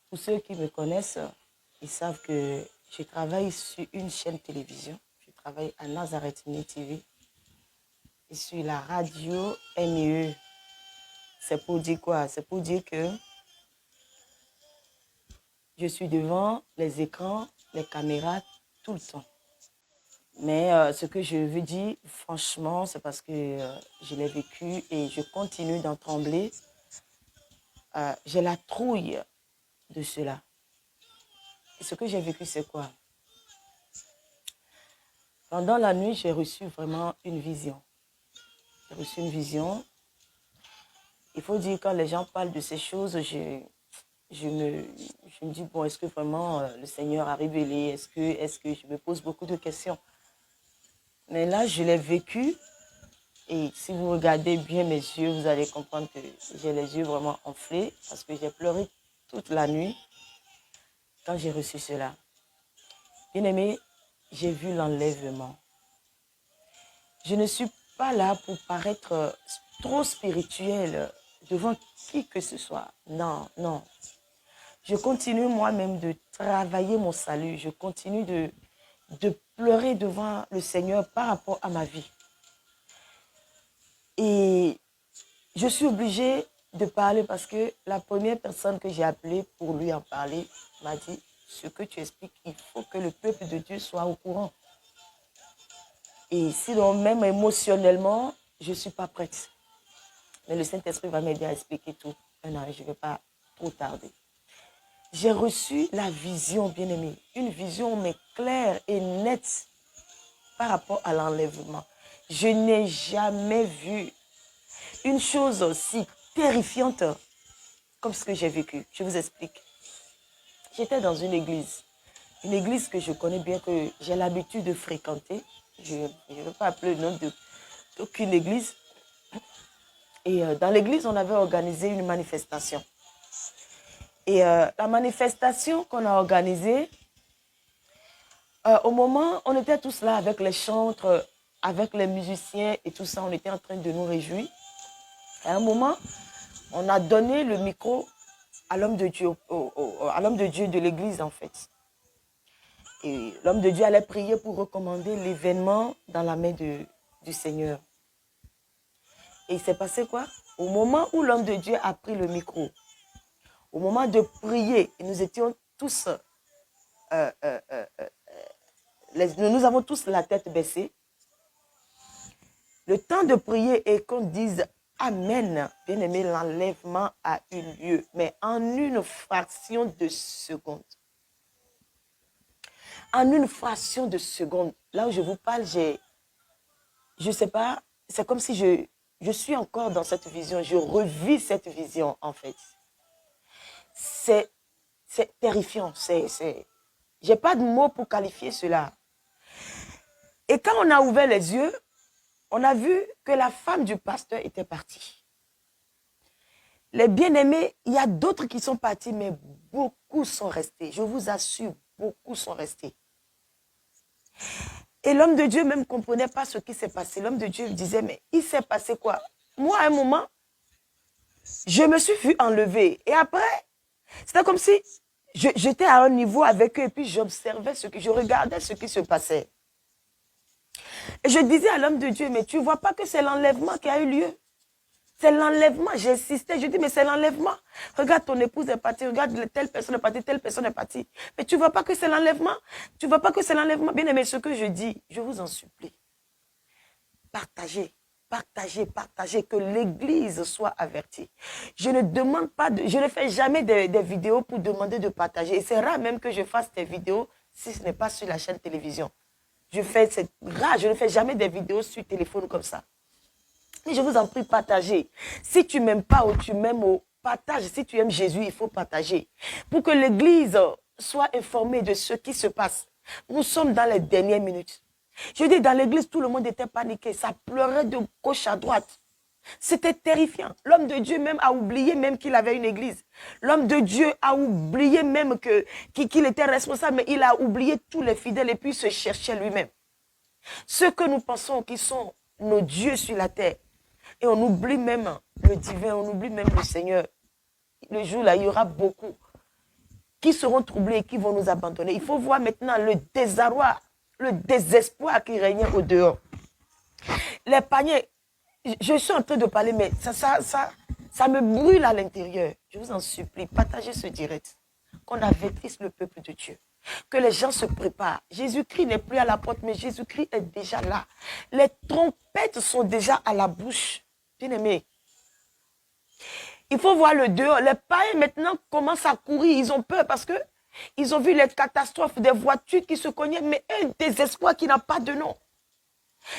Pour ceux qui me connaissent, ils savent que je travaille sur une chaîne télévision. Je travaille à Nazareth Mini TV et sur la radio ME. C'est pour dire quoi? C'est pour dire que je suis devant les écrans, les caméras, tout le temps. Mais ce que je veux dire, franchement, c'est parce que je l'ai vécu et je continue d'en trembler. J'ai la trouille de cela. Et ce que j'ai vécu, c'est quoi? Pendant la nuit, j'ai reçu vraiment une vision. J'ai reçu une vision. Il faut dire, quand les gens parlent de ces choses, je me dis, bon, est-ce que vraiment le Seigneur a révélé? Est-ce que je me pose beaucoup de questions? Mais là, je l'ai vécu. Et si vous regardez bien mes yeux, vous allez comprendre que j'ai les yeux vraiment enflés parce que j'ai pleuré toute la nuit quand j'ai reçu cela. Bien aimé, j'ai vu l'enlèvement. Je ne suis pas là pour paraître trop spirituelle devant qui que ce soit. Non, non. Je continue moi-même de travailler mon salut. Je continue de pleurer devant le Seigneur par rapport à ma vie. Et je suis obligée de parler parce que la première personne que j'ai appelée pour lui en parler m'a dit, ce que tu expliques, il faut que le peuple de Dieu soit au courant. Et sinon, même émotionnellement, je ne suis pas prête. Mais le Saint-Esprit va m'aider à expliquer tout. Non, je ne vais pas trop tarder. J'ai reçu la vision, bien-aimée. Une vision, mais claire et nette par rapport à l'enlèvement. Je n'ai jamais vu une chose aussi terrifiante comme ce que j'ai vécu. Je vous explique. J'étais dans une église que je connais bien, que j'ai l'habitude de fréquenter. Je ne veux pas appeler le nom d'aucune église. Et dans l'église, on avait organisé une manifestation. Et la manifestation qu'on a organisée, au moment, on était tous là avec les chantres, avec les musiciens et tout ça, on était en train de nous réjouir. À un moment, on a donné le micro à l'homme de Dieu, à l'homme de Dieu de l'église en fait. Et l'homme de Dieu allait prier pour recommander l'événement dans la main du Seigneur. Et il s'est passé quoi? Au moment où l'homme de Dieu a pris le micro, au moment de prier, nous étions tous, nous avons tous la tête baissée. Le temps de prier et qu'on dise Amen, bien aimé, l'enlèvement a eu lieu, mais en une fraction de seconde. En une fraction de seconde, là où je vous parle, je ne sais pas, c'est comme si je suis encore dans cette vision, je revis cette vision en fait. C'est terrifiant, j'ai pas de mots pour qualifier cela. Et quand on a ouvert les yeux, on a vu que la femme du pasteur était partie. Les bien-aimés, il y a d'autres qui sont partis, mais beaucoup sont restés. Je vous assure, beaucoup sont restés. Et l'homme de Dieu même ne comprenait pas ce qui s'est passé. L'homme de Dieu disait, mais il s'est passé quoi? Moi, à un moment, je me suis vu enlever. Et après, c'était comme si j'étais à un niveau avec eux et puis j'observais je regardais ce qui se passait. Et je disais à l'homme de Dieu, mais tu ne vois pas que c'est l'enlèvement qui a eu lieu? C'est l'enlèvement. J'insistais, je dis, mais c'est l'enlèvement. Regarde, ton épouse est partie, regarde, telle personne est partie, telle personne est partie. Mais tu ne vois pas que c'est l'enlèvement? Tu ne vois pas que c'est l'enlèvement? Bien aimé, ce que je dis, je vous en supplie. Partagez, partagez, partagez, que l'Église soit avertie. Je ne demande pas, je ne fais jamais des vidéos pour demander de partager. Et c'est rare même que je fasse des vidéos si ce n'est pas sur la chaîne télévision. C'est rare, je ne fais jamais des vidéos sur téléphone comme ça. Mais je vous en prie, partagez. Si tu ne m'aimes pas ou tu m'aimes, partage. Si tu aimes Jésus, il faut partager. Pour que l'Église soit informée de ce qui se passe. Nous sommes dans les dernières minutes. Je dis, dans l'église, tout le monde était paniqué. Ça pleurait de gauche à droite. C'était terrifiant. L'homme de Dieu même a oublié même qu'il avait une église. L'homme de Dieu a oublié même qu'il était responsable, mais il a oublié tous les fidèles et puis se cherchait lui-même. Ceux que nous pensons qui sont nos dieux sur la terre. Et on oublie même le divin, on oublie même le Seigneur. Le jour là, il y aura beaucoup. qui seront troublés et qui vont nous abandonner. Il faut voir maintenant le désarroi, le désespoir qui régnait au dehors. Les paniers, je suis en train de parler, mais ça me brûle à l'intérieur. Je vous en supplie, partagez ce direct. Qu'on avertisse le peuple de Dieu. Que les gens se préparent. Jésus-Christ n'est plus à la porte, mais Jésus-Christ est déjà là. Les trompettes sont déjà à la bouche. Bien-aimés. Il faut voir le dehors. Les païens maintenant commencent à courir. Ils ont peur parce que ils ont vu les catastrophes des voitures qui se cognaient, mais un désespoir qui n'a pas de nom.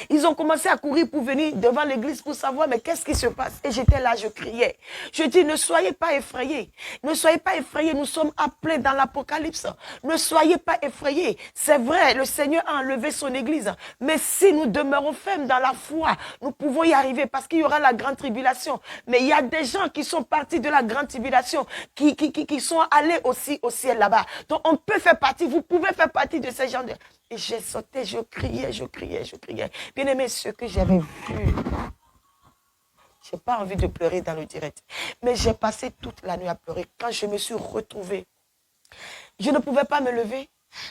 Ils ont commencé à courir pour venir devant l'église pour savoir, mais qu'est-ce qui se passe? Et j'étais là, je criais. Je dis, ne soyez pas effrayés. Ne soyez pas effrayés. Nous sommes appelés dans l'Apocalypse. Ne soyez pas effrayés. C'est vrai, le Seigneur a enlevé son église. Mais si nous demeurons fermes dans la foi, nous pouvons y arriver parce qu'il y aura la grande tribulation. Mais il y a des gens qui sont partis de la grande tribulation, qui sont allés aussi au ciel là-bas. Donc on peut faire partie, vous pouvez faire partie de ces gens. Et j'ai sauté, je criais, je criais, je criais. Bien aimé, ce que j'avais vu, je n'ai pas envie de pleurer dans le direct. Mais j'ai passé toute la nuit à pleurer. Quand je me suis retrouvée, je ne pouvais pas me lever.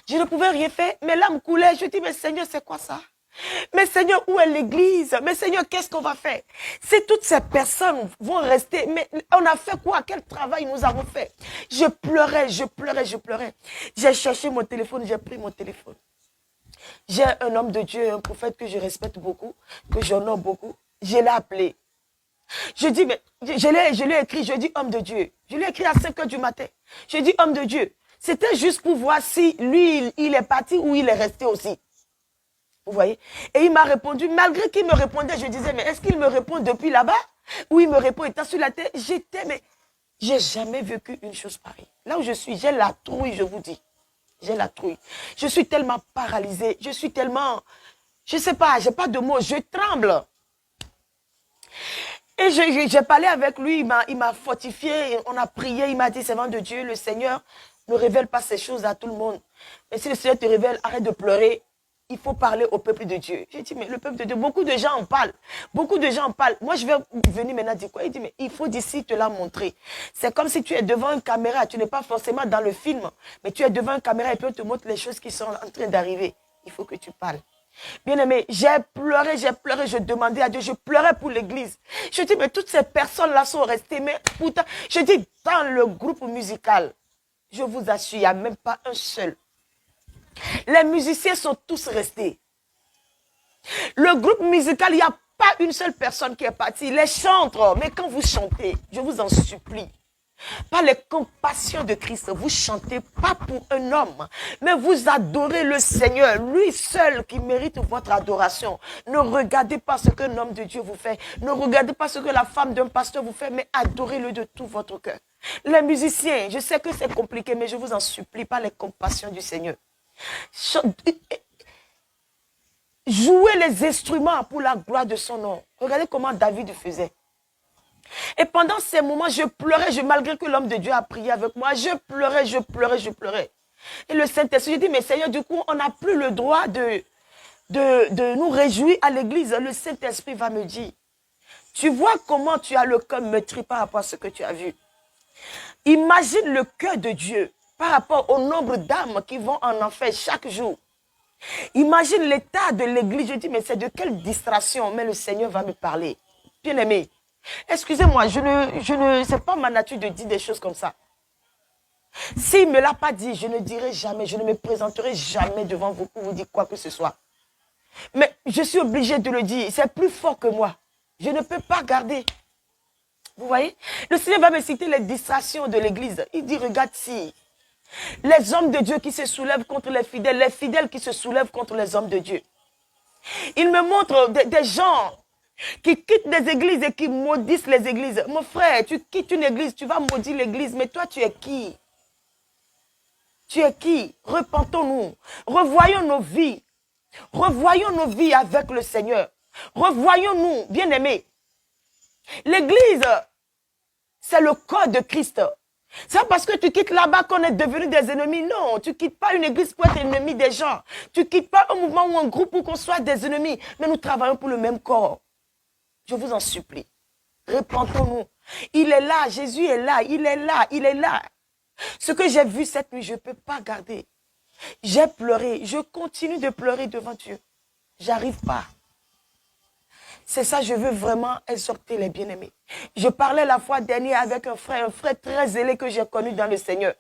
Je ne pouvais rien faire. Mes larmes coulaient. Je dis, mais Seigneur, c'est quoi ça? Mais Seigneur, où est l'église? Mais Seigneur, qu'est-ce qu'on va faire? Si toutes ces personnes vont rester, mais on a fait quoi? Quel travail nous avons fait? Je pleurais, je pleurais, je pleurais. J'ai cherché mon téléphone, j'ai pris mon téléphone. J'ai un homme de Dieu, un prophète que je respecte beaucoup, que j'honore beaucoup. Je l'ai appelé. Je dis, mais je l'ai écrit, je dis homme de Dieu. Je l'ai écrit à 5 heures du matin. Je dis homme de Dieu. C'était juste pour voir si lui, il est parti ou il est resté aussi. Vous voyez? Et il m'a répondu, malgré qu'il me répondait, je disais, mais est-ce qu'il me répond depuis là-bas? Ou il me répond étant sur la terre? Mais j'ai jamais vécu une chose pareille. Là où je suis, j'ai la trouille, je vous dis. J'ai la trouille. Je suis tellement paralysée. Je suis tellement... Je ne sais pas, je n'ai pas de mots. Je tremble. Et j'ai parlé avec lui. Il m'a fortifié. On a prié. Il m'a dit, servant de Dieu, le Seigneur ne révèle pas ces choses à tout le monde. Mais si le Seigneur te révèle, arrête de pleurer. Il faut parler au peuple de Dieu. J'ai dit, mais le peuple de Dieu, beaucoup de gens en parlent. Beaucoup de gens en parlent. Moi, je vais venir maintenant dire quoi? Il dit, mais il faut d'ici te la montrer. C'est comme si tu es devant une caméra. Tu n'es pas forcément dans le film, mais tu es devant une caméra et puis on te montre les choses qui sont en train d'arriver. Il faut que tu parles. Bien aimé, j'ai pleuré, je demandais à Dieu, je pleurais pour l'église. Je dis, mais toutes ces personnes-là sont restées, mais pourtant, je dis, dans le groupe musical, je vous assure, il n'y a même pas un seul. Les musiciens sont tous restés. Le groupe musical, il n'y a pas une seule personne qui est partie. Les chantres, mais quand vous chantez, je vous en supplie, par les compassions de Christ, vous chantez pas pour un homme, mais vous adorez le Seigneur, lui seul qui mérite votre adoration. Ne regardez pas ce qu'un homme de Dieu vous fait, ne regardez pas ce que la femme d'un pasteur vous fait, mais adorez-le de tout votre cœur. Les musiciens, je sais que c'est compliqué, mais je vous en supplie, par les compassions du Seigneur. Jouer les instruments pour la gloire de son nom. Regardez comment David faisait. Et pendant ces moments, je pleurais, malgré que l'homme de Dieu a prié avec moi, je pleurais, je pleurais, je pleurais. Et le Saint-Esprit, je dis, mais Seigneur, du coup, on n'a plus le droit de nous réjouir à l'église. Le Saint-Esprit va me dire, tu vois comment tu as le cœur meurtri par rapport à ce que tu as vu. Imagine le cœur de Dieu par rapport au nombre d'âmes qui vont en enfer chaque jour. Imagine l'état de l'église. Je dis, mais c'est de quelle distraction? Mais le Seigneur va me parler. Bien aimé, excusez-moi, c'est pas ma nature de dire des choses comme ça. S'il ne me l'a pas dit, je ne dirai jamais, je ne me présenterai jamais devant vous pour vous dire quoi que ce soit. Mais je suis obligée de le dire, c'est plus fort que moi. Je ne peux pas garder. Vous voyez? Le Seigneur va me citer les distractions de l'église. Il dit, regarde si les hommes de Dieu qui se soulèvent contre les fidèles qui se soulèvent contre les hommes de Dieu. Il me montre des gens qui quittent des églises et qui maudissent les églises. Mon frère, tu quittes une église, tu vas maudire l'église, mais toi tu es qui? Tu es qui? Repentons-nous. Revoyons nos vies. Revoyons nos vies avec le Seigneur. Revoyons-nous, bien-aimés. L'église, c'est le corps de Christ. C'est pas parce que tu quittes là-bas qu'on est devenus des ennemis. Non, tu ne quittes pas une église pour être ennemi des gens. Tu ne quittes pas un mouvement ou un groupe pour qu'on soit des ennemis. Mais nous travaillons pour le même corps. Je vous en supplie. Repentons-nous. Il est là, Jésus est là, il est là, il est là. Ce que j'ai vu cette nuit, je ne peux pas garder. J'ai pleuré. Je continue de pleurer devant Dieu. J'arrive pas. C'est ça, je veux vraiment exhorter les bien-aimés. Je parlais la fois dernière avec un frère très zélé que j'ai connu dans le Seigneur.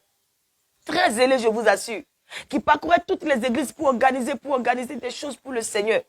Très zélé, je vous assure. Qui parcourait toutes les églises pour organiser des choses pour le Seigneur.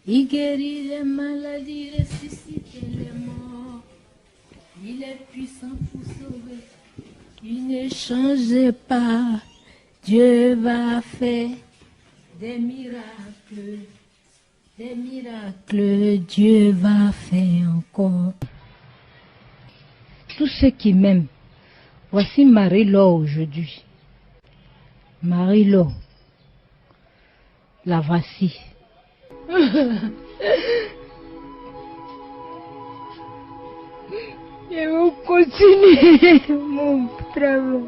Il guérit les maladies, ressuscite les morts. Il est puissant pour sauver. Il ne change pas. Dieu va faire des miracles. Des miracles, Dieu va faire encore. Tous ceux qui m'aiment, voici Marie-Laure aujourd'hui. Marie-Laure, la voici. Je vais continuer mon travail.